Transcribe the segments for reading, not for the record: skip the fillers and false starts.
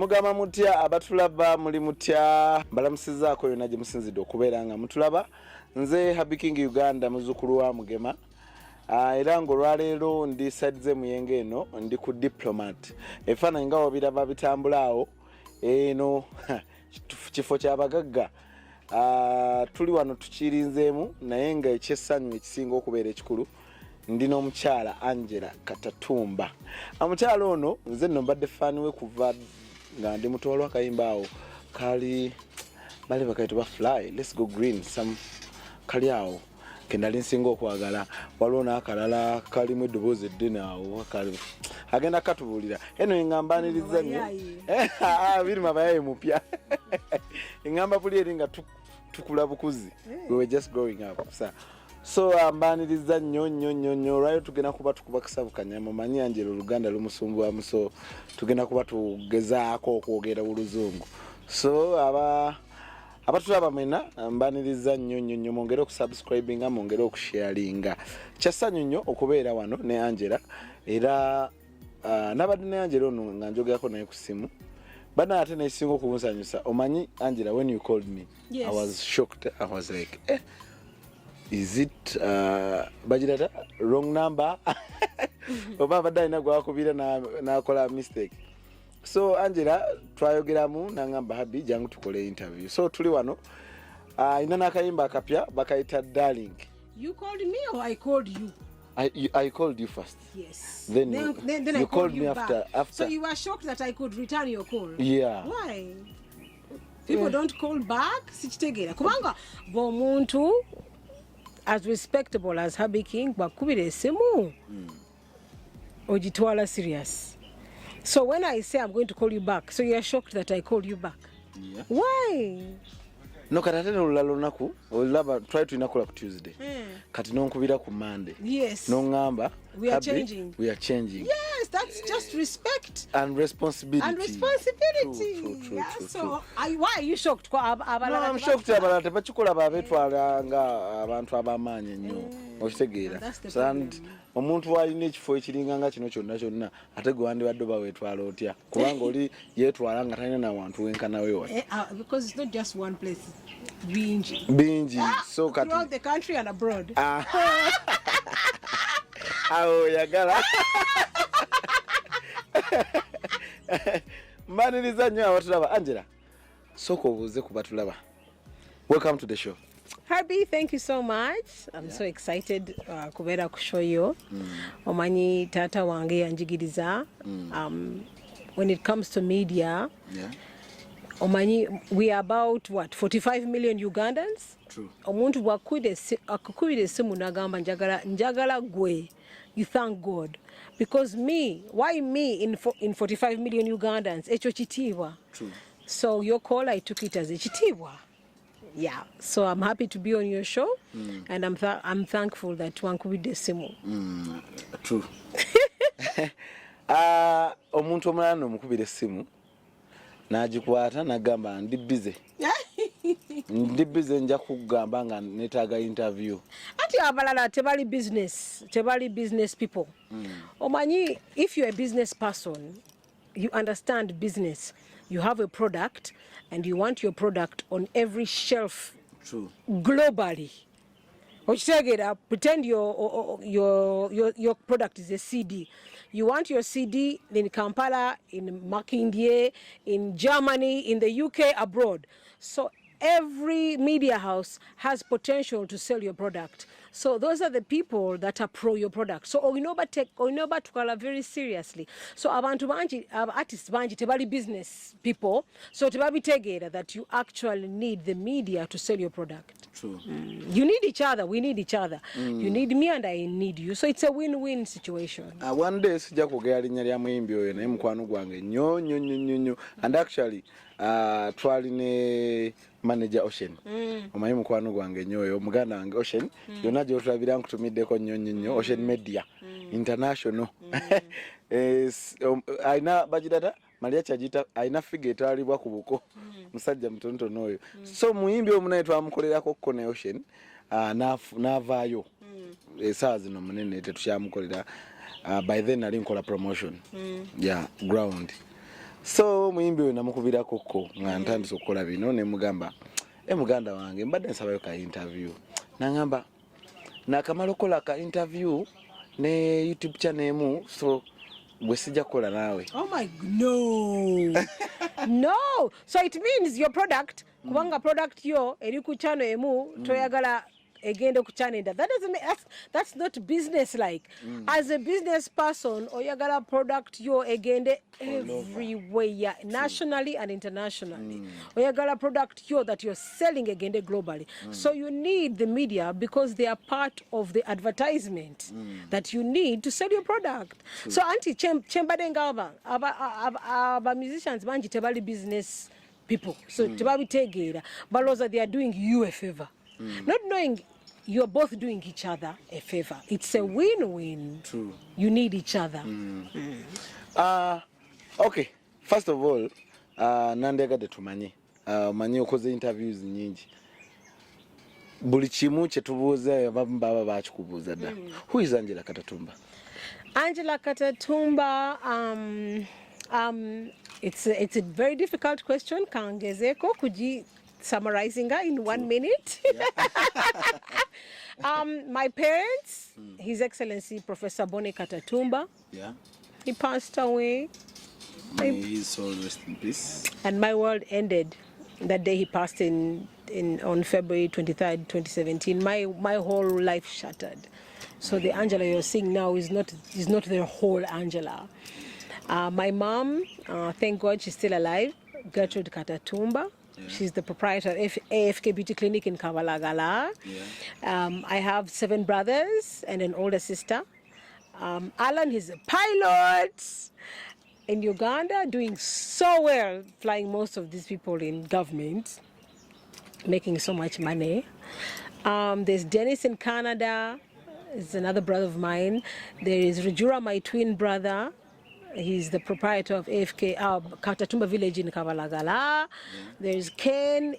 mugama mutya abatulaba muli mutya mbalamusizaako yonna gye musinzidde okubeera nga mutulaba nze Happy King Uganda muzukulu wa Mugema era ng'olwaleero ndi sadize muyenge eno ndi ku diplomat efaananyi nga wabiraba bitambula awo eno kifo ky'abagagga tuli wano tukirinzeemu naye nga ekyessanyu ekisinga okubeera ekikulu ndi n'omukyala Angella Katatumba. Omukyala ono nze nno mbadde faani we kuva nga ndi mutoolwa kayimba awo kali bali bakaita ba fly let's go green some kali awo kendali nsinga okwagala waliwo n'akalala kalimu eddoboozi eddene awo kali agenda katubulira eno engambanirizza nnyo birima bayaye Mpya engamba buli eri nga tukula bukuzi we were just growing up so ambaniriza nnyo lwayo tugenda kuba tukuba kisabukanya mumanyi Angella Oluganda lumusumbuwamu so tugenda kuba tugezaako okwogera Oluzungu so abatulaba mwena mbaniriza nnyo mwongere okusubscribinga mwongere okusharinga kyassanyu nnyo okubeera wano ne Angella era nabadde ne Angella ono nga njogerako naye ku ssimu bana ate nesinga okunsanyusa omanyi Angella when you called me yes. I was shocked. I was like is it bajirata wrong number oba badayina gwakubira na kola mistake so Angella twayogeramu nangamba Happy jangu tukole interview so tuli wano ina nakayimba akapya bakaita darling. You called me or I called you? I called you first. Yes. Then you I called me back. after. So you were shocked that I could return your call? Yeah. Why? People don't call back? Sichitegera. Kubanga bomuntu as respectable as Happy King bakubire esimu. Ojitwala serious. So when I say I'm going to call you back, so you are shocked that I called you back? Yeah. Why? No katatene olulalo naku olaba try to inakola ku Tuesday. Kati nonkubira ku Monday. Yes. No ngamba. We are changing. We are changing. Yes, that's just respect. And responsibility. And responsibility. True. So, why are you shocked? No, I'm shocked about it. Bachikola babetwala nga abantu abamanye nnyo. Okitegeera. And omuntu alina ekifo ekiringa nga kino kyonna ate gwe wandibadde bawetwala otya kubanga oli yeetwala nga talina nawantu wenkana we wati. Because it's not just one place. Bingi. So throughout the country and abroad. Awo yagala. Mbaniriza nnyo abatulaba. Angella, soko obuuze ku batulaba. Welcome to the show. Happy, thank you so much. I'm so excited kubeera ku show yo. Omanyi tata wange yanjigiriza. When it comes to media, omanyi we are about what 45 million Ugandans. True. Omuntu bwakukubira esimu nagamba njagala gwe. You thank God. Because why me in 45 million Ugandans? Echo chitiwa. True. So your call, I took it as a chitiwa. Yeah. So I'm happy to be on your show. And I'm thankful that wankubide simu. True. Omuntu omulala nomukubira esimu nagikwata nagamba ndi busy nja kugamba nga netaaga interview. Ati abalala tebali business people. Omanyi, if you're a business person, you understand business. You have a product and you want your product on every shelf. True. Globally. Pretend your product is a CD. You want your CD in Kampala, in Makindye, in Germany, in the UK, abroad. So every media house has potential to sell your product. So those are the people that are pro your product. So oyinoba tukala very seriously. So abantu banji, artists banji tebali business people. So tebabitegeera that you actually need the media to sell your product. True. You need each other. We need each other. You need me and I need you. So it's a win-win situation. One day sijja kwogera linnya lya muyimbi oyo naye mukwano gwange nnyo and actually twali ne manager Ocean. Omanyi mukwano gwange nnyo oyo muganda wange Ocean yonna gy'otulabira nkutumiddeko nnyo Ocean Media International. Aina bajidata Maria Chajita aina figure etwalibwa ku buko musajja mutontono oyo. So muyimbi omunaye twamukolerako Kone Ocean n'avaayo esaawa zino munene tetukyamukolera by then nali nkola promotion ground So muyimbi we namukubirako ko nga ntandise okukola bino ne mugamba muganda wange mbadde nsabayo ka interview nangamba nakamala okukola ka interview ne YouTube channel emu so bwe sijja kukola naawe. Oh my no. No, so it means your product kubanga product yo eri ku channel emu toyagala egende ku channel that doesn't make that's not business like. As a business person oyagala product yo egende everywhere nationally and internationally. Oyagala product yo that you're selling egende globally. So you need the media because they are part of the advertisement that you need to sell your product. So anti chembadenga aba musicians banji tebali business people. So tebabitegera baloza they are doing you a favor. Not knowing you're both doing each other a favor. It's a win-win. True. You need each other. Okay. First of all, nandegade tumanyi. Manyi okoze interviews nyingi. Buli kimu kye tubuuza baba bakikubuuza dda. Who is Angella Katatumba? Angella Katatumba, it's a very difficult question. Kangezeko kuji summarizing her in 1 minute. My parents, His Excellency Professor Bone Katatumba. Yeah. He passed away. May his soul rest in peace. And my world ended that day he passed on February 23rd, 2017. My whole life shattered. So the Angella you're seeing now is not the whole Angella. My mom, thank God she's still alive, Gertrude Katatumba. Yeah. She's the proprietor of AFK Beauty Clinic in Kabalagala. Yeah. I have 7 brothers and an older sister. Alan is a pilot in Uganda, doing so well, flying most of these people in government, making so much money. There's Dennis in Canada, is another brother of mine. There is Rujura, my twin brother. He's the proprietor of AFK Katatumba village in Kabalagala. Yeah. There's Ken.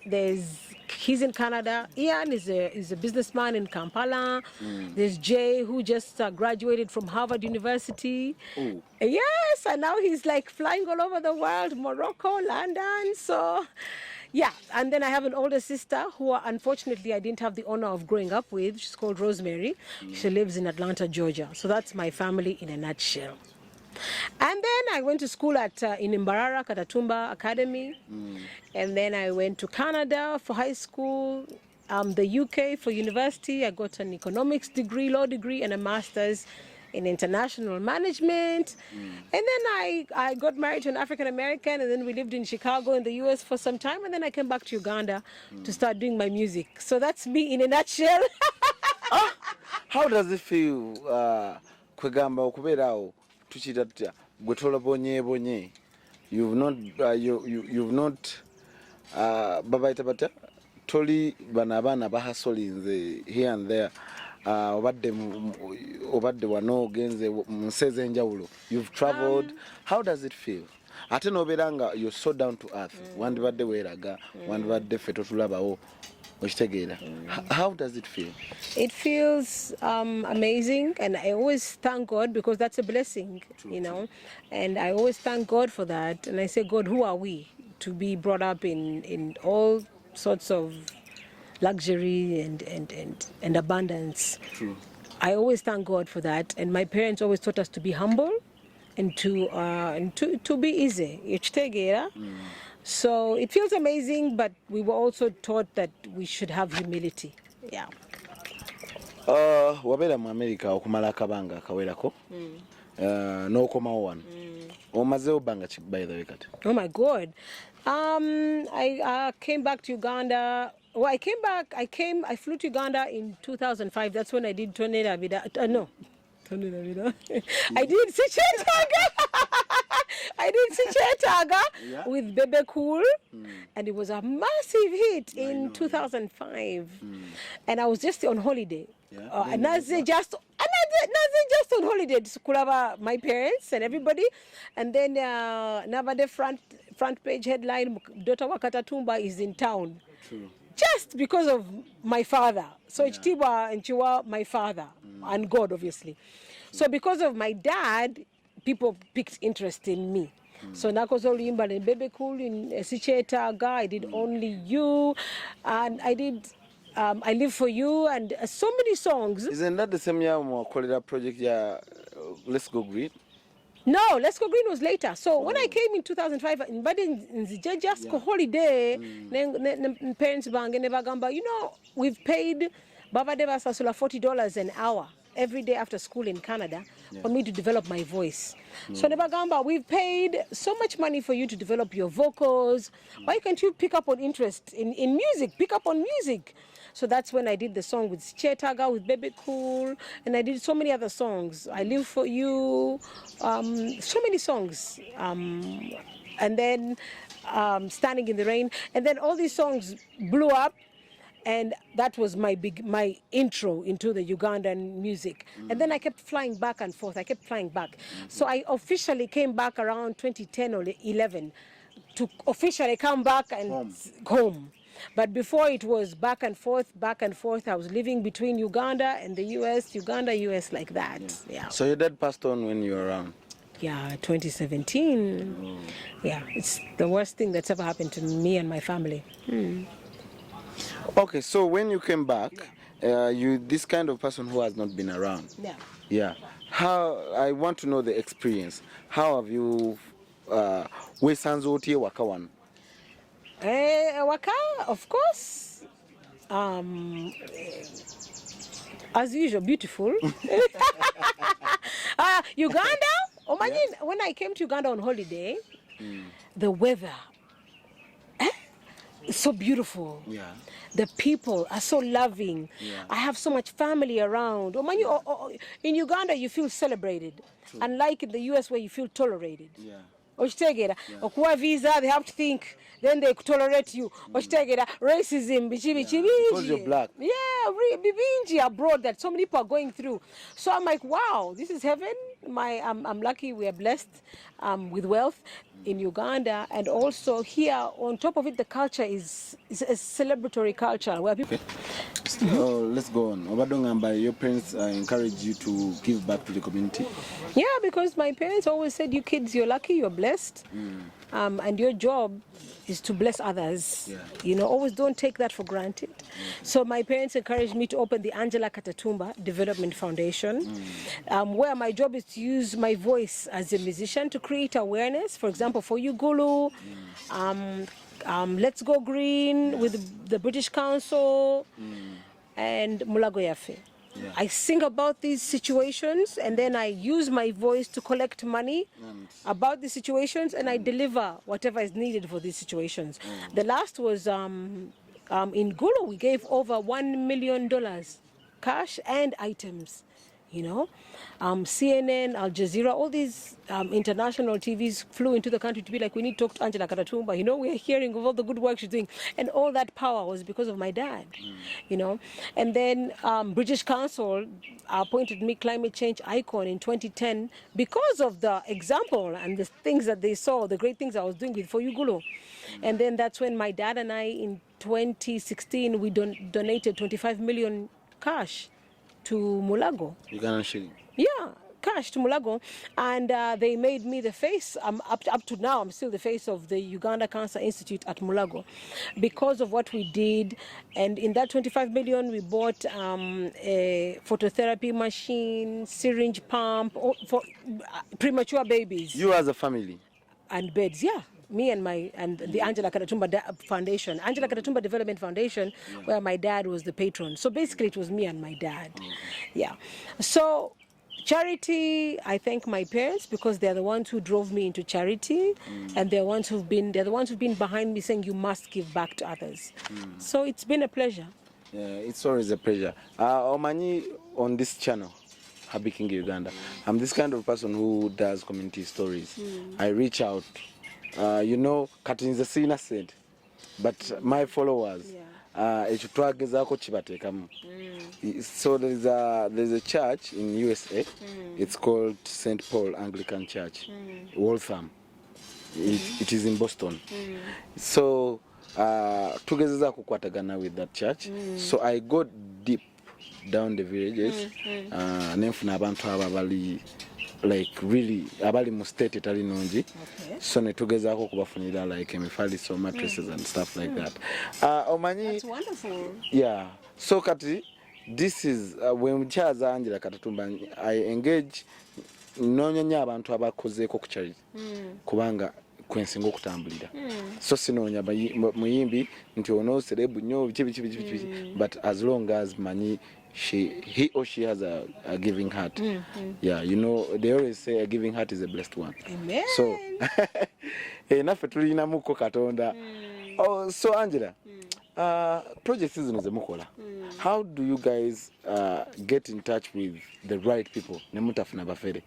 He's in Canada. Ian is a businessman in Kampala. There's Jay, who just graduated from Harvard University. Ooh. Yes, and now he's like flying all over the world, Morocco, London. So, yeah. And then I have an older sister who, unfortunately, I didn't have the honor of growing up with. She's called Rosemary. She lives in Atlanta, Georgia. So that's my family in a nutshell. And then I went to school in Mbarara, Katatumba Academy. And then I went to Canada for high school, the UK for university. I got an economics degree, law degree, and a master's in international management. And then I got married to an African American, and then we lived in Chicago in the US for some time. And then I came back to Uganda to start doing my music. So that's me in a nutshell. How does it feel? Kwegamba okubeerawo tuchita tutya gwetola bonye you've not babaita bata toli bana bahasolinze here and there obadde wano genze museze njawulo you've traveled. How does it feel ate noberanga you're so down to earth wandibadde weeraga wandibadde ffe totulabawo okitegeera? How does it feel? It feels amazing, and I always thank God because that's a blessing. True, you know, and I always thank God for that. And I say, God, who are we to be brought up in all sorts of luxury and abundance? True. I always thank God for that, and my parents always taught us to be humble and to be easy. Okitegeera? So it feels amazing, but we were also taught that we should have humility. Yeah. Wabera mu America okumala akabanga akawerako. N'okomawo wano. Omazeewo bbanga ki by the way kati? Oh my God. I came back to Uganda. Well, I flew to Uganda in 2005. That's when I did Tonera Vida. No. Tonera Vida. I did Sichetaga. I did Sichetaga with Bebe Cool, and it was a massive hit in 2005. And I was just on holiday. And Naze just on holiday to Kulaba, my parents and everybody. And then Navade front page headline, Dr. Katatumba is in town. True. Just because of my father. So Chitiba and Chiwa, my father, and God, obviously. So because of my dad, people picked interest in me. So nakoze oluyimba ne Bebe Cool in Sichetaga, I did Only You, and I did I Live For You, and so many songs. Isn't that the same year mwakolera project ya Let's Go Green? No, Let's Go Green was later. So when I came in 2005, in just holiday, parents bange ne bagamba, you know, we've paid Baba Deva Sasula $40 an hour every day after school in Canada for me to develop my voice. So ne bagamba, we've paid so much money for you to develop your vocals. Why can't you pick up on interest in music? Pick up on music. So that's when I did the song with Chetaga, with Bebe Cool, and I did so many other songs. I Live For You, so many songs. And then Standing in the Rain. And then all these songs blew up, and that was my intro into the Ugandan music. And then I kept flying back and forth. I kept flying back. So I officially came back around 2010 or 11 to officially come back and home. But before it was back and forth, back and forth. I was living between Uganda and the US, Uganda, US, like that. Yeah. So your dad passed on when you were around? Yeah, 2017. Yeah, it's the worst thing that's ever happened to me and my family. Okay, so when you came back, you this kind of person who has not been around. Yeah. Yeah. How, I want to know the experience. How have you wesanzotie wakawan? Waka, of course. As usual, beautiful. Uganda, when I came to Uganda on holiday, the weather is so beautiful. Yeah. The people are so loving. Yeah. I have so much family around. In Uganda, you feel celebrated. True. Unlike in the US where you feel tolerated. Yeah. Ochitegera okuwa visa, they have to think, then they tolerate you. Ochitegera racism Because you're black. Yeah, bingi abroad that so many people are going through. So I'm like, wow, this is heaven. I'm lucky, we are blessed with wealth in Uganda, and also here on top of it, the culture is a celebratory culture where people. So let's go on. Obadongamba, your parents encourage you to give back to the community? Yeah, because my parents always said, you kids, you're lucky, you're blessed, and your job is to bless others. Yeah. You know, always don't take that for granted. So my parents encouraged me to open the Angella Katatumba Development Foundation, where my job is to use my voice as a musician to create awareness. For example, for Ugulu, Let's Go Green with the British Council, and Mulago Yafe. Yeah. I sing about these situations, and then I use my voice to collect money about the situations, and I deliver whatever is needed for these situations. The last was in Gulu. We gave over $1 million cash and items. You know, CNN, Al Jazeera, all these international TVs flew into the country to be like, we need to talk to Angella Katatumba. You know, we're hearing of all the good work she's doing. And all that power was because of my dad, you know. And then British Council appointed me climate change icon in 2010 because of the example and the things that they saw, the great things I was doing with For Ugulu. And then that's when my dad and I, in 2016, we donated 25 million cash to Mulago. Ugandan shilling? Yeah, cash to Mulago. And they made me the face. Up to now, I'm still the face of the Uganda Cancer Institute at Mulago because of what we did. And in that 25 million, we bought a phototherapy machine, syringe pump for premature babies. You as a family? And beds, yeah. Me and the Angella Katatumba Foundation, Angella Katatumba Development Foundation, where my dad was the patron. So basically, it was me and my dad. Yeah. So charity, I thank my parents because they're the ones who drove me into charity, and they're the ones who've been behind me saying you must give back to others. So it's been a pleasure. Yeah, it's always a pleasure. Omanyi, on this channel, Happy King Uganda, I'm this kind of person who does community stories. I reach out. You know, Katinze Sina said, but my followers, so there's a church in USA. It's called St. Paul Anglican Church, Waltham. It is in Boston. So together kukwatagana with that church. So I go deep down the villages. Nemfuna abantu ababali like really abali mu state etali nungi. Okay. So netugezaako kubafunira like emifaliso mattresses and stuff like that. Omanyi. That's wonderful. Yeah. So kati this is when mukyaza Angella Katatumba I engage nonyanya abantu abakozeeko ku charity kubanga kwensinga okutambulira. So sinoonya muyimbi nti ono serebu nnyo biki but as long as manyi he or she has a giving heart. Yeah, you know they always say a giving heart is a blessed one. Amen. So naffe tulinamuko Katonda. Oh, so Angella, project zino ze mukola, how do you guys get in touch with the right people ne mutafuna bafere?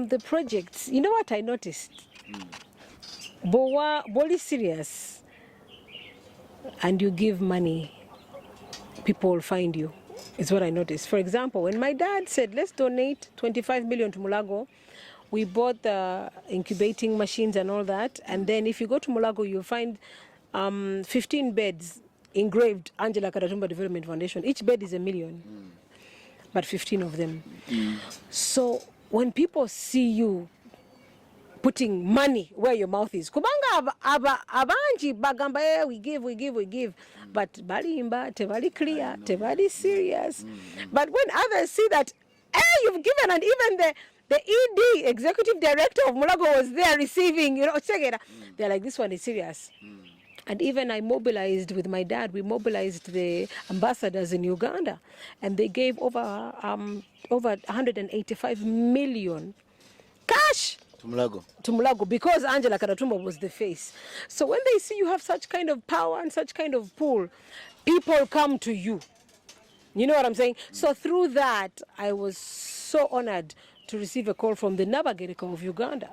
The projects, you know what I noticed? Boli serious and you give money, people will find you, is what I noticed. For example, when my dad said, let's donate 25 million to Mulago, we bought the incubating machines and all that. And then if you go to Mulago, you'll find 15 beds engraved Angella Katatumba Development Foundation. Each bed is $1 million, but 15 of them. So when people see you putting money where your mouth is, kubanga abanji bagamba we give, but balimba tebali clear, tebali serious. But when others see that, you've given, and even the ED, executive director of Mulago, was there receiving, they're like, this one is serious. And even I mobilized with my dad, we mobilized the ambassadors in Uganda, and they gave over 185 million cash To Mulago, because Angella Katatumba was the face. So when they see you have such kind of power and such kind of pull, people come to you. You know what I'm saying? So through that, I was so honored to receive a call from the Nabagereka of Uganda.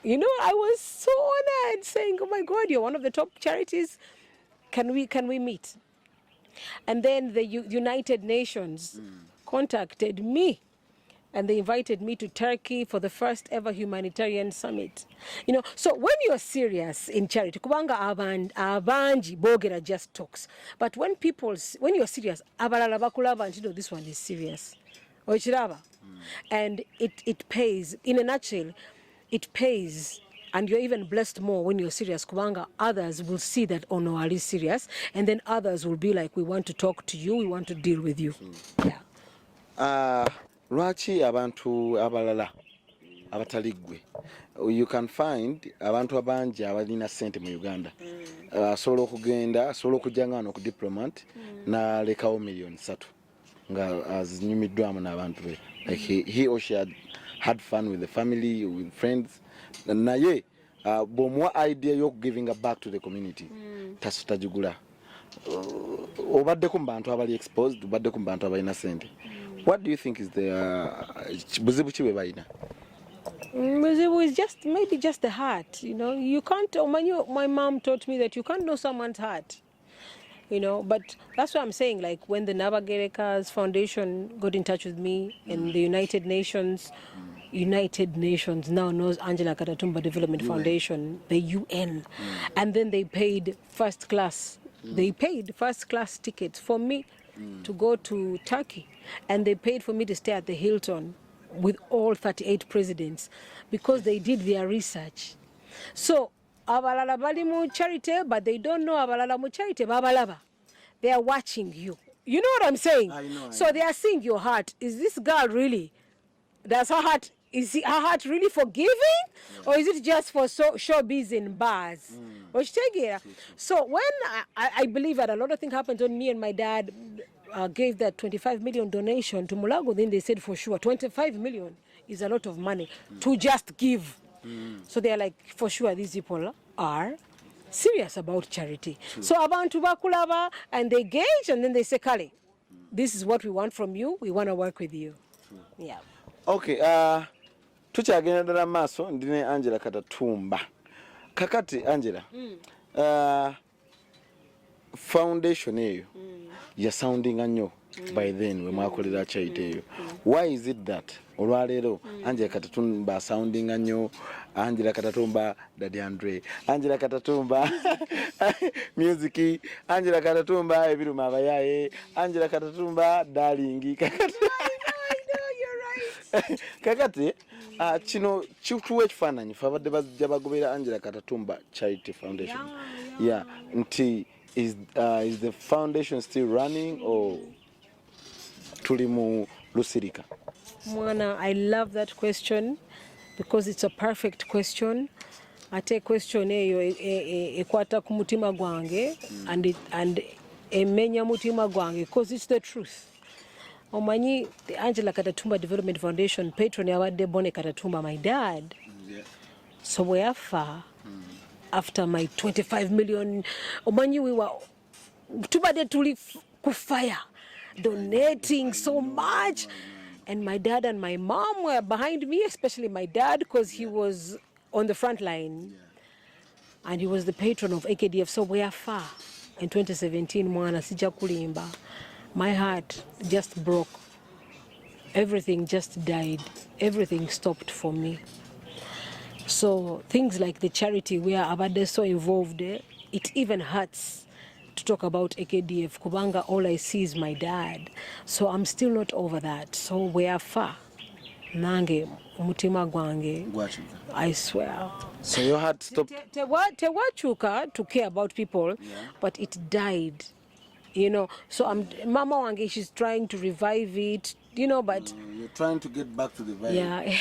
You know, I was so honored, saying, oh my God, you're one of the top charities. Can we meet? And then the United Nations contacted me, and they invited me to Turkey for the first ever humanitarian summit. You know, so when you're serious in charity, kubanga abanji bogera just talks. But when you're serious, abalala bakulaba and this one is serious. And it pays. In a nutshell, it pays, and you're even blessed more when you're serious. Kubanga others will see that, oh no, Ali is serious, and then others will be like, we want to talk to you, we want to deal with you. Yeah. Lwaki abantu abalala abataligwe, you can find abantu abangi abalina sente mu Uganda asobola okugenda, asobola okujjanga no ku diplomat na lekawo million 3 nga azinyumiddwamu n'abantu be, like he or she had fun with the family, with friends, naye bw'omuwa idea y'oku giving back to the community tasitagigula. Obadde ku bantu abali exposed, obadde ku bantu abalina sente. What do you think is the buzibu ki bwe balina? Buzibu is maybe just the heart. You know, you can't. My mom taught me that you can't know someone's heart. You know, but that's what I'm saying. Like when the Nabagereka's Foundation got in touch with me, and the United Nations now knows Angella Katatumba Development Foundation, the UN, and then they paid first class. They paid first class tickets for me to go to Turkey, and they paid for me to stay at the Hilton with all 38 presidents because they did their research. So abalala bali mu charity, but they don't know abalala mu charity babalaba. They are watching you. You know what I'm saying? I know. So they are seeing your heart. Is this girl really? Does her heart? Is her heart really forgiving, or is it just for showbiz in bars? So when I believe that a lot of things happened when me and my dad gave that 25 million donation to Mulago, then they said for sure 25 million is a lot of money to just give. So they are like, for sure these people are serious about charity. So abantu bakulaba, and they gauge, and then they say, Kale, this is what we want from you. We want to work with you. Yeah. Okay. Tukyagenda ddala maaso ndine Angella Katatumba. Kakati Angella, foundation eyo yasoundinga nnyo by then we mwakolera charity eyo. Why is it that olwaleero Angella Katatumba soundinga nnyo, Angella Katatumba Daddy Andre, Angella Katatumba music, Angella Katatumba ebiruma abayaye, Angella Katatumba darling. I know, you're right. kakati kino kituwa ekifaananyi fe abadde bajja bagobera Angella Katatumba Charity Foundation. Yeah. Nti is the foundation still running or tuli mu lusirika? Mwana, I love that question because it's a perfect question. Ate question eyo ekwata ku mutima gwange and emenya mutima gwange because it's the truth. Omanyi, the Angella Katatumba Development Foundation patron yabadde Bone Katatumba, my dad. Yeah. So we are far after my 25 million. Omanyi, we were tubade tuli kufire, donating so much. And my dad and my mom were behind me, especially my dad, because he was on the front line. And he was the patron of AKDF. So we are far. In 2017, mwana sija kulimba. My heart just broke. Everything just died. Everything stopped for me. So things like the charity where Abade so involved, it even hurts to talk about AKDF. Kubanga, all I see is my dad. So I'm still not over that. So we are far. Nange, umutima gwange. I swear. So your heart stopped? Tewachuka to care about people, but it died. You know, so Mama Wange, she's trying to revive it, you know, but... you're trying to get back to the vibe. Yeah,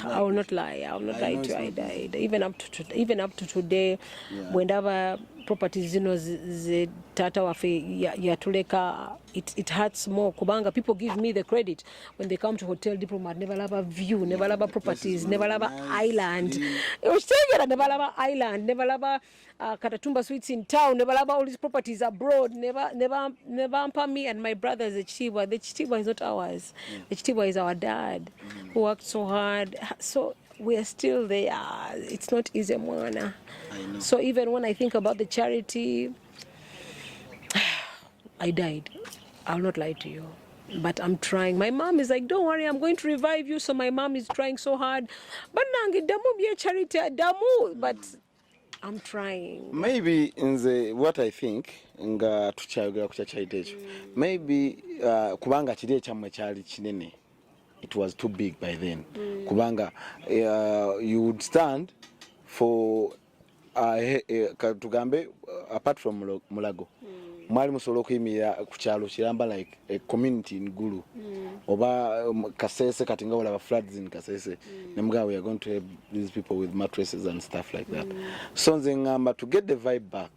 I will not lie. I will not lie to you. I died. Even up to today, whenever properties, you know, the tata wafe yatuleka, it hurts more. Kubanga, people give me the credit when they come to Hotel Diplomat. Never have a view, never have a properties, never have an island. Never have an island, never have a Katatumba Suites in town, never have all these properties abroad, never hamper me and my brothers, the Chitiba. The Chitiba is not ours. The Chitiba is our dad, who worked so hard. So we are still there. It's not easy, mwana. So even when I think about the charity, I died. I'll not lie to you. But I'm trying. My mom is like, don't worry, I'm going to revive you. So my mom is trying so hard. But nangi damu biya charity damu. But I'm trying. Maybe in the what I think nga tuchayogera ku charity maybe kubanga kiri ekyamwe kyali kinene. It was too big by then. Kubanga you would stand for tugambe apart from Mulago. Mwali musolo okuyimira ku kyalo kiramba like a community in Gulu. Oba Kasese katinga wala floods in Kasese. Nemga we are going to help these people with mattresses and stuff like that. So nze ngamba to get the vibe back.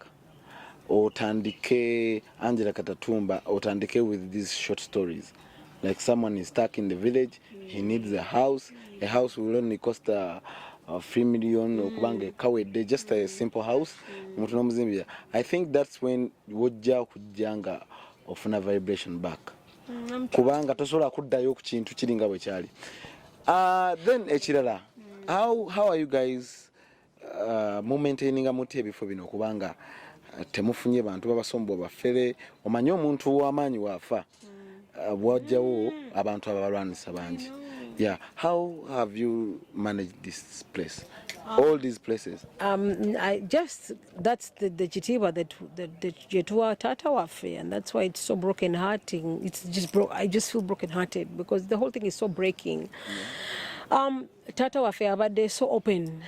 Otandike Angella Katatumba, otandike with these short stories. Like someone is stuck in the village, he needs a house. A house will only cost 3 million okubange kawedde, just a simple house. I think that's when wojja kujjanga ofuna vibration back. Kubanga tosobola kuddayo ku kintu kiringa bwe kyali. Then ekirala, how are you guys maintaining muti ebifo bino kubanga temufunye bantu babasombo bafere omanyi omuntu w'amaanyi waafa bwajjawo abantu abalwanisa bangi. Yeah, how have you managed this place? All these places? That's the Chitiba that Jetua Tata Wafe, and that's why it's so broken-hearted. It's just I just feel broken-hearted because the whole thing is so breaking. Tata Wafe abade so open.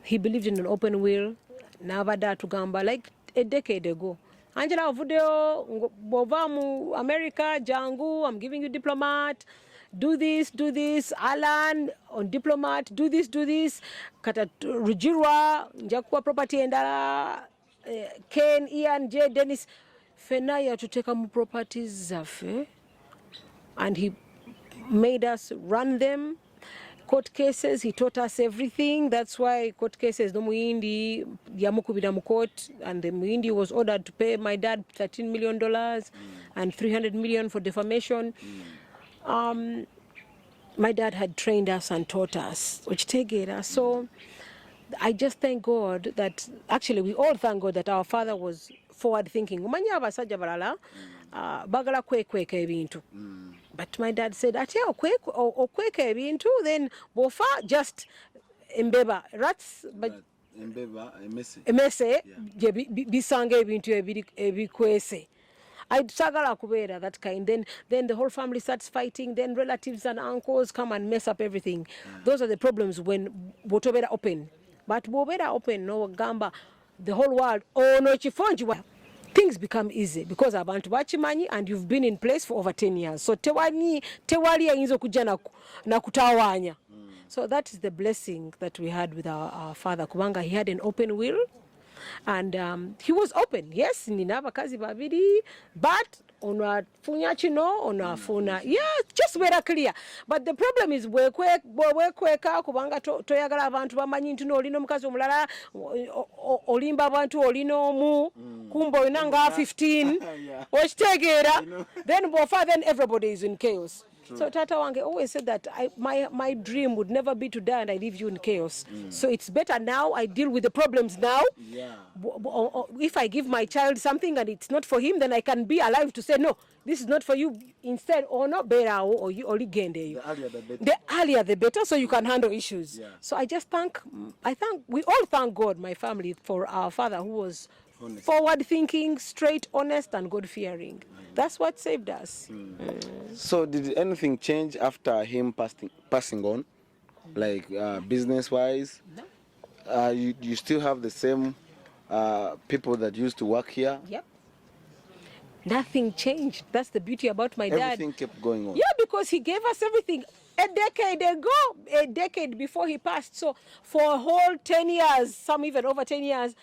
He believed in an open will. Nabada tugamba like a decade ago. Angella Vudio Bovamu America Jangu, I'm giving you diplomat. Do this, Alan on diplomat, do this, Kata Rujirwa, Njakuwa property endala, Ken, Ian, J, Dennis, Fenaya to take mu properties zafe, and he made us run them. Court cases, he taught us everything. That's why court cases, no muindi, yamukubida mu court, and the muindi was ordered to pay my dad $13 million and $300 million for defamation. My dad had trained us and taught us, which take it. So I just thank God that, actually we all thank God that our father was forward thinking. Umanya abasajja balala bagala kweka ebintu. But my dad said, ate okweka ebintu, then bofa just embeba rats, but emese je bisanga ebintu ebikwese. I sagala kubera that kind. Then the whole family starts fighting. Then relatives and uncles come and mess up everything. Those are the problems when botobera open. But bobera open no gamba the whole world. Oh no chifonji. Things become easy because abantu bachimanyi and you've been in place for over 10 years. So tewali ayinza kuja na kutawanya. So that is the blessing that we had with our father Kubanga. He had an open will and he was open. Yes, nina bakazi babiri, but unafunya chino, unafuna. Yeah, just very clear. But the problem is wekweka kubanga toyagala abantu bamanyi ntino olino mukazi omulala olimba abantu olino mu kumbo inanga 15 okitegeera then bofa then everybody is in chaos. True. So Tata Wange always said that my dream would never be to die and I leave you in chaos. So it's better now I deal with the problems now. Yeah. If I give my child something and it's not for him, then I can be alive to say, no, this is not for you. Instead, or not better, or you only gain the earlier the better. The earlier the better, so you can handle issues. Yeah. So I thank, we all thank God, my family, for our father who was forward-thinking, straight, honest, and God-fearing. That's what saved us. So did anything change after him passing on, like business-wise? No. You still have the same people that used to work here? Yep. Nothing changed. That's the beauty about my dad. Everything kept going on. Yeah, because he gave us everything. A decade ago, a decade before he passed. So for a whole 10 years, some even over 10 years,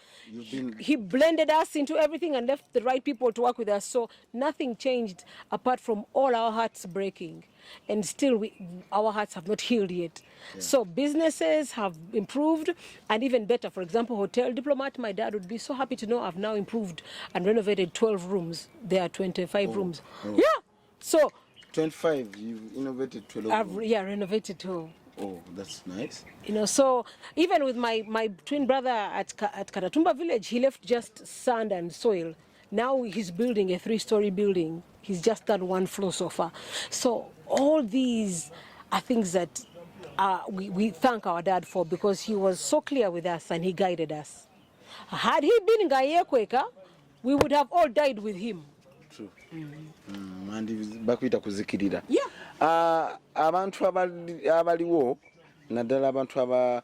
he blended us into everything and left the right people to work with us. So nothing changed apart from all our hearts breaking. And still our hearts have not healed yet. Yeah. So businesses have improved and even better. For example, Hotel Diplomat, my dad would be so happy to know I've now improved and renovated 12 rooms. There are 25 rooms. Oh. Yeah. So 25, you've innovated 12 rooms. Yeah, renovated 12. Oh, that's nice. You know, so even with my twin brother at Katatumba village, he left just sand and soil. Now he's building a 3-story building. He's just done 1 floor so far. So all these are things that we thank our dad for because he was so clear with us and he guided us. Had he been Ngayekweka, we would have all died with him. True. And bakwita kuzikirira. Yeah. Abantu abaliwo nadala abantu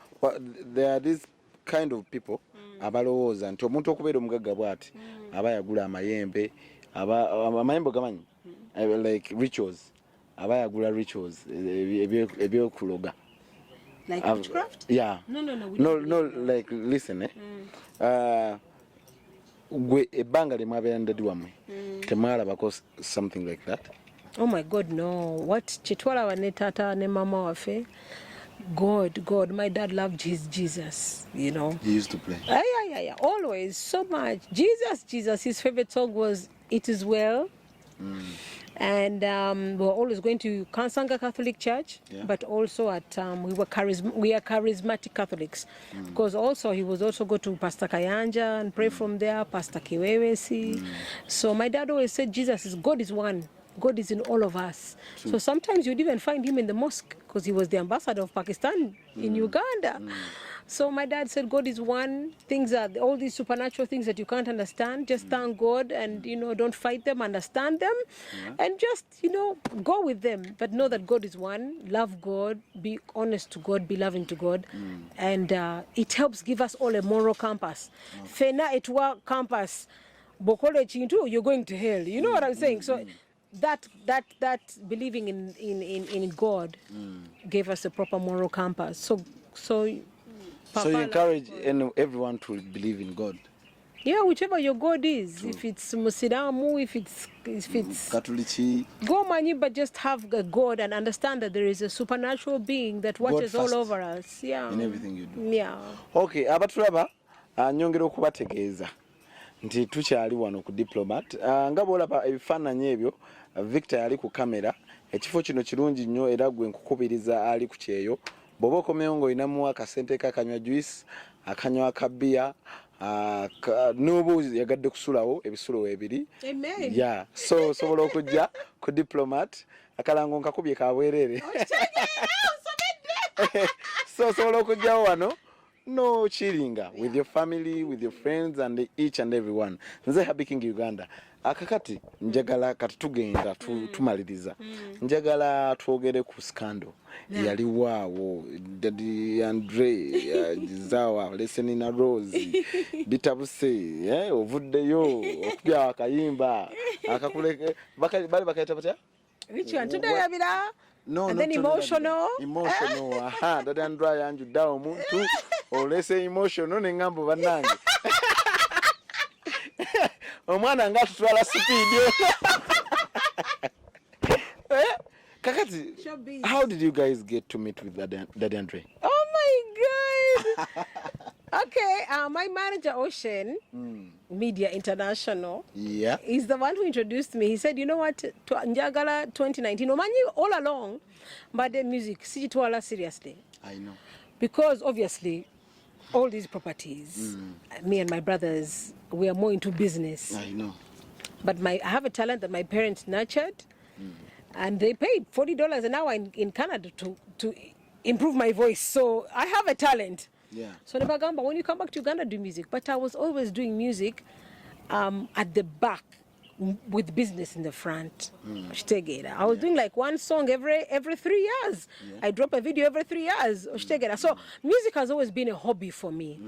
there are these kind of people abalowooza nti omuntu okubeera omugagga bw'ati aba yagula amayembe amayembe gamanyi like rituals aba yagula rituals ebyokuloga. Like witchcraft? Yeah. No, like listen gwe ebbanga limwabeera ndadi wammwe temwalabako something like that? Oh my God, no. What chitwala ne tata ne mama wafe? God, my dad loved his Jesus, you know. He used to play. Yeah, always, so much. Jesus, his favorite song was It Is Well. And we were always going to Kansanga Catholic Church, but also at we are charismatic Catholics, because also he was also go to Pastor Kayanja and pray from there, Pastor Kiwewesi. So my dad always said God is one. God is in all of us. True. So sometimes you'd even find him in the mosque because he was the ambassador of Pakistan in Uganda. So my dad said God is one. Things are all these supernatural things that you can't understand. Just thank God and don't fight them, understand them, and just go with them. But know that God is one. Love God. Be honest to God. Be loving to God, and it helps give us all a moral compass. Fena etwa compass. Bokole chintu, you're going to hell. You know what I'm saying? So. That believing in God gave us a proper moral compass. So you encourage everyone to believe in God. Yeah, whichever your God is. True. If it's Muslimu, if it's Catholic, go many, but just have a God and understand that there is a supernatural being that watches all over us. Yeah. In everything you do. Yeah. Okay, abatulaba nyongera okubategeeza nti tukyali wano ku Diplomat nga bwolaba ebifaananyi ebyo Victor yali ku kamera ekifo kino kirungi nnyo era gwe nkukubiriza ali ku kyeyo bw'oba okomewo ng'olinamu akasente kakanywa juice akanywa akabiya n'oba yagadde kusulawo ebisulo ebiri. Amen. Yeah. So sobola okujja ku Diplomat akalango nkakubye kabwerere. So sobola okujjawo wano no chilling with your family, with your friends and each and everyone. Nze Happy King Uganda. Akakati njagala katugenda tumaliriza. Njagala twogere ku scandal. Yali waawo Daddy Andre Zawa listening na Rose bitabuse ovuddeyo okubya akayimba akakuleke bali bakaita batya which one tudayabira no and then emotional aha Daddy Andre yanju dawo muntu olese emotional nengambo banange omwana ngatutwala speed Kakati, how did you guys get to meet with Daddy Andre? Oh my God! Okay, my manager Ocean Media International, is the one who introduced me. He said, "You know what, Njagala 2019, Omanyi all along, but the music, sijitwala seriously." I know. Because obviously, all these properties, me and my brothers, we are more into business. I know. But I have a talent that my parents nurtured. And they paid $40 an hour in Canada to improve my voice. So I have a talent. Yeah. So Nebagamba, when you come back to Uganda, do music. But I was always doing music at the back with business in the front. I was doing like one song every 3 years. I drop a video every 3 years. So music has always been a hobby for me.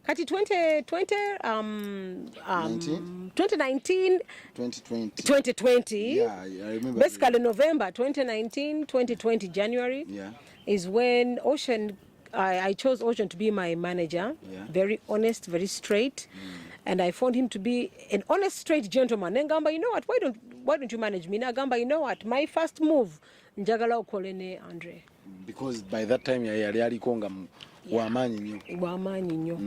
Kati 2019, 2020. Yeah, I remember. Basically November 2019, 2020 January is when Ocean, I chose Ocean to be my manager. Very honest, very straight. And I found him to be an honest, straight gentleman. Nengamba, you know what? Why don't you manage me? Nagamba, you know what? My first move, njagala okolene Andre. Because by that time yali alikonga wamanyi nyo.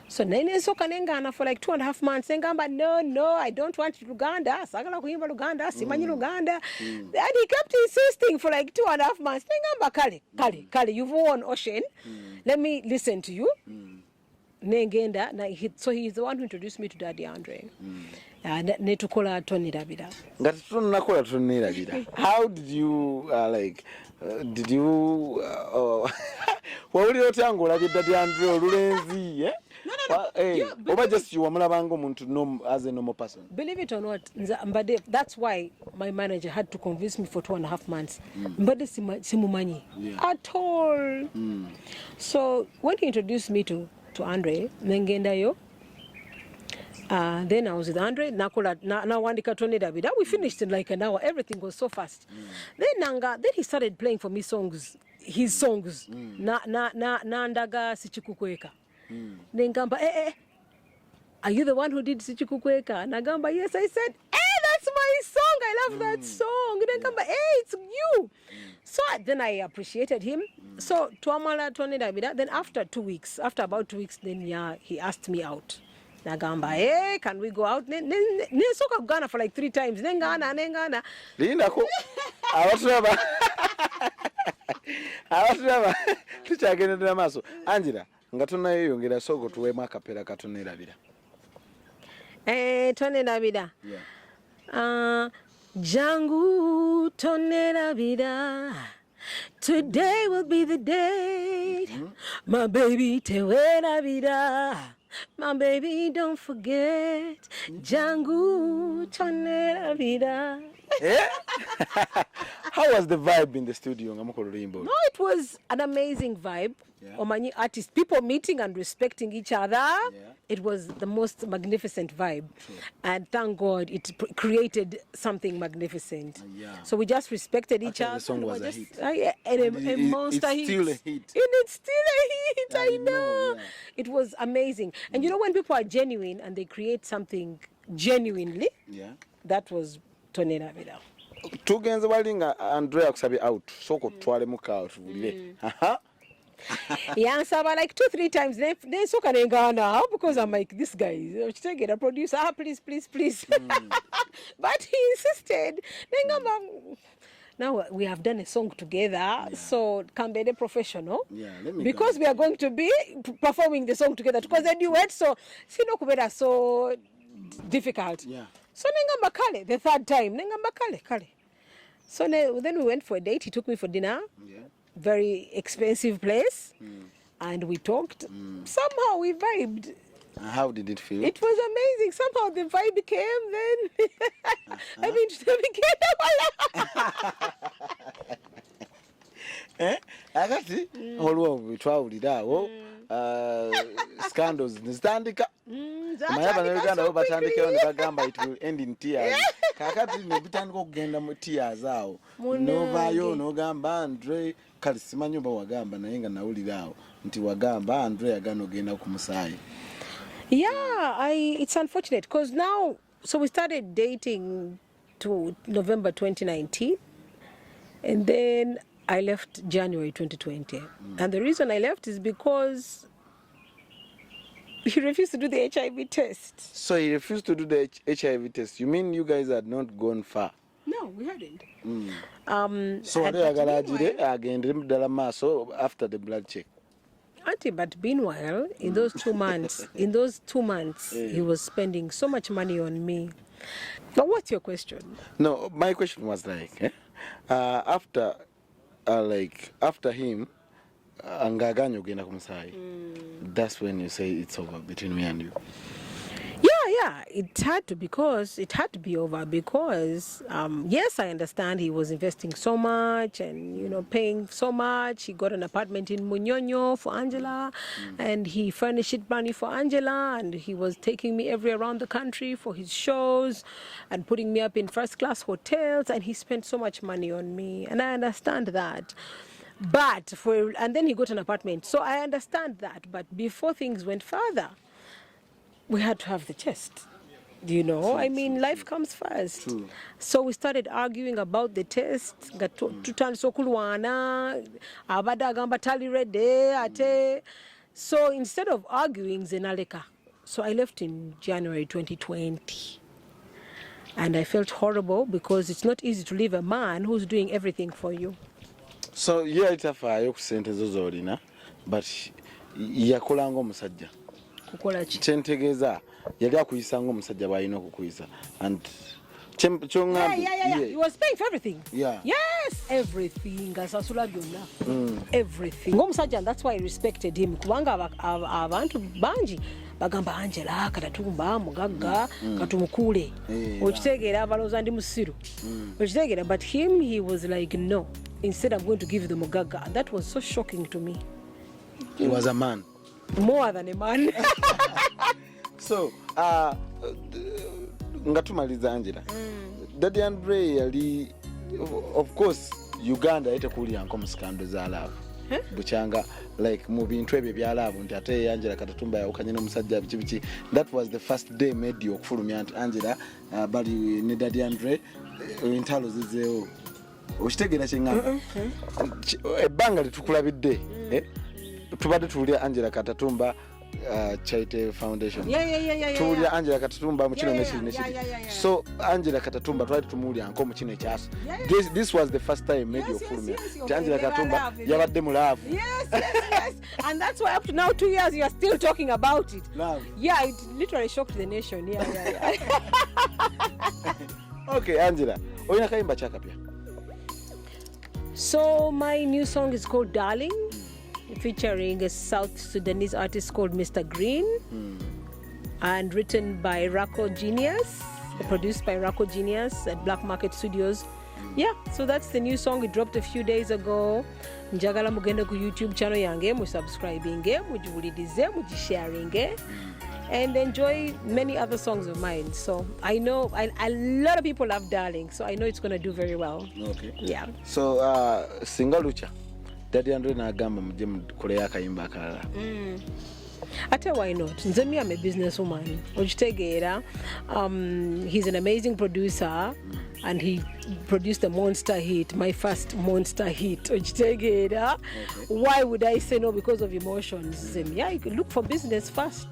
So nene soka nengana for like 2.5 months. Nengamba, no, I don't want Luganda. Sagala kuimba Luganda, simanyi Luganda. And he kept insisting for like 2.5 months. Nengamba, Kale, you've won Ocean. Let me listen to you. Negenda, so he's the one who introduced me to Daddy Andre. Netukola tonirabira. Ngatunakola tonirabira. How did you did you wawuli otangola Daddy Andre olulenzi No. Oba just you wamulabango muntu as a normal person. Believe it or not, Mbade, that's why my manager had to convince me for 2.5 months. Mbade simumanyi at all. So when he introduced me to Andre, nengenda yo. Then I was with Andre. Nawandika Tony Davida. We finished in like an hour. Everything was so fast. Then he started playing for me songs. His songs. Nandaga Sichikukweka. Nengamba, are you the one who did Sichikukweka? Nagamba, yes. I said, that's my song. I love that song. Nengamba, it's you. So then I appreciated him. So Tuamala Tony Davida. Then after about 2 weeks, then he asked me out. Nagamba, can we go out? Soka Ghana for like 3 times. Nengana. Linda ko. Awatraba. Tuchagenda na maso. Angela, ngatuna yongera soko tuwe makapera katonera bira. Tonera bira. Jangu tonera bira. Today will be the day. My baby tewera bira. My baby, don't forget, Jangu tonera vida. How was the vibe in the studio? No, it was an amazing vibe. Omanyi artists, people meeting and respecting each other. It was the most magnificent vibe. And thank God it created something magnificent. So we just respected each other. The song was a hit. A monster hit. It's still a hit. And it's still a hit, I know. It was amazing. And you know when people are genuine and they create something genuinely, that was Tonera Vida. Tugenze walinga Andrea kusabi out. Soko twale muka out. Yansaba like 2-3 times. Then soka nengana because I'm like, this guy, take it, a producer, please. But he insisted. Now we have done a song together, so Kambede professional. Because we are going to be performing the song together. Because the duet, so sino kubera so difficult. So nengamba kale the 3rd time. Nengamba kale. So then we went for a date. He took me for dinner. Very expensive place. and we talked. Somehow we vibed. How did it feel? It was amazing. Somehow the vibe came then. I mean, Akati olwo twawulirawo scandals nezitandika mayaba n'Uganda bo batandikewo ne bagamba it will end in tears. Kakati ne bitandika okugenda mu tears awo novaayo n'ogamba Andre kale simanyi oba wagamba naye nga nawuliraawo nti wagamba Andre yagana ogenda ku musaayi. Yeah, it's unfortunate because now, so we started dating to November 2019, and then I left January 2020. And the reason I left is because he refused to do the HIV test. So he refused to do the HIV test. You mean you guys had not gone far? No, we hadn't. So after the blood check. Auntie, but meanwhile, in those 2 months, he was spending so much money on me. But what's your question? No, my question was like, after him, angaganyo genda kumusai. That's when you say it's over between me and you. Yeah, it had to be over because yes, I understand he was investing so much and paying so much. He got an apartment in Munyonyo for Angella, and he furnished money for Angella, and he was taking me everywhere around the country for his shows and putting me up in first-class hotels, and he spent so much money on me, and I understand that. And then he got an apartment, so I understand that. But before things went further, we had to have the test. I mean, life comes first. True. So we started arguing about the test. So instead of arguing, Zenaleka. So I left in January 2020. And I felt horrible because it's not easy to leave a man who's doing everything for you. So yaitafayo kusente zozolina, but yakolanga omusajja. Kukola ki? Kyentegeeza yali akuyisanga omusajja bw'alina okukuyisa. And he was paying for everything. Yeah. Yes, everything. Asasula byonna. Everything. Ng'omusajja, and that's why I respected him. Kubanga abantu bangi bagamba Angella, Katatumba, mugagga, katumukule. Okitegeera abalooza ndi musiru. Okitegeera, but him, he was like, no. Instead, I'm going to give the mugagga. That was so shocking to me. He was a man. More than a man. So, ngatumaliza Angella. Daddy Andre yali, of course, Uganda itakulianko mu scandal za love. Buchanga like mu bintu ebyo bya love nti ate Angella Katatumba yakukanye n'omusajja bichi. That was the first day made you okufulumya Angella bali ne Daddy Andre entalo zizeo. Okitegera kyengamba. Ebbanga litukulabidde. Tubadde tuwulira Angella Katatumba Charity Foundation. Yeah. Tuwulira Angella Katatumba mu kino nekiri. So Angella Katatumba twali tumuwulira nko mu kino ekyaso. This was the first time made your full me. Angella Katatumba yabadde mu love. Yes. And that's why up to now 2 years you are still talking about it. Love. Yeah, it literally shocked the nation. Yeah. Okay, Angella. Oyina kayimba kyakapya. So my new song is called Darling, featuring a South Sudanese artist called Mr. Green, and written by Rako Genius, produced by Rako Genius at Black Market Studios. Yeah, so that's the new song. It dropped a few days ago. Njagala mugende ku YouTube channel yange, mu subscribing, mujiwulirize, mujisharing, and enjoy many other songs of mine. So I know a lot of people love Darling, so I know it's going to do very well. Okay. Yeah. So singa lucha Daddy Andre n'agamba mujje mukoleyo akayimba akalala. Ate why not? Nze me, I'm a businesswoman. Okitegeera, he's an amazing producer, and he produced a monster hit, my first monster hit. Okitegeera. Why would I say no because of emotions? Yeah, you could look for business first.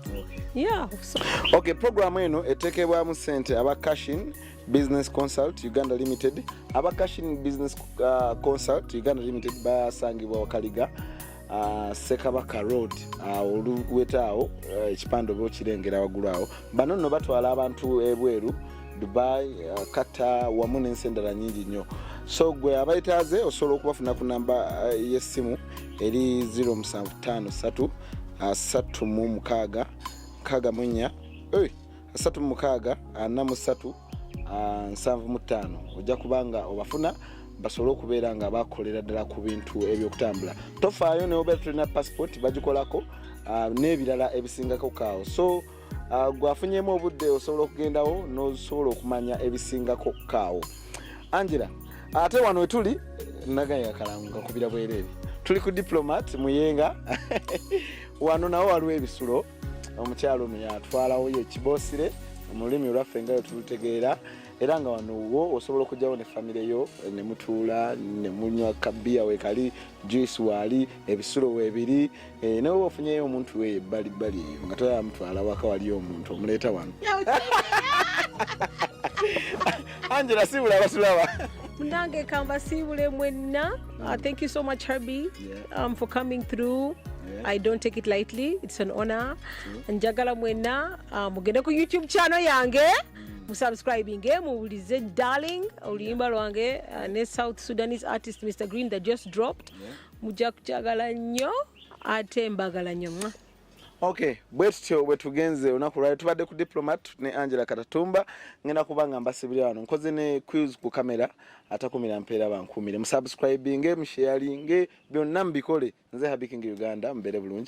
Yeah. So. Okay, program eno etekebwamu sente aba Cashin Business Consult Uganda Limited. Aba Cashin Business Consult Uganda Limited basangibwa Wakaliga. Sekabaka Road oluwetaawo ekipande oba okirengera waggulu awo. Bano nno batwala abantu ebweru, Dubai, Qatar wamu n'ensi endala nnyingi nnyo. so gwe abayitaze osobola okubafuna ku namba y'essimu eri 0753 36 64 36 43 75 ojja kubanga obafuna basobola okubeera nga bakolera ddala ku bintu ebyokutambula. Tofaayo ne obeera tulina passport bagikolako n'ebirala ebisingako kaawo. So gwafunyemu obudde osobola okugendawo n'osobola okumanya ebisingako kaawo. Angela, ate wano wetuli nagaya kalangu kakubira bwereere. Tuli ku Diplomat Muyenga. Wano nawo waliwo ebisulo. Omukyalo ono yatwalawo ekibosire omulimi olwaffe nga tulutegeera. Era nga wano wo osobola okujjawo ne famire yo ne mutuula ne munywa kabiya wekali juice wali ebisulo webiri ne ofunyeyo omuntu we bali nga toya mutwala waka wali omuntu omuleeta wano. Angela sibula abasulaba. Munange kamba sibule mwenna. Thank you so much Herbie for coming through. I don't take it lightly. It's an honor. Njagala mwenna mugende ku YouTube channel yange. Subscribing mubulize darling oluyimba lwange ne South Sudanese artist Mr. Green that just dropped. Mujja kukyagala nnyo ate mbagala nnyo. Okay, bwetyo bwetugenze olunaku lwali tubadde ku Diplomat ne Angella Katatumba ngenda kubanga mbasibira wano nkoze ne quiz ku kamera atakumira mpeera bankumire musubscribing musharing byonna mbikole nze Habiking Uganda mbere bulungi.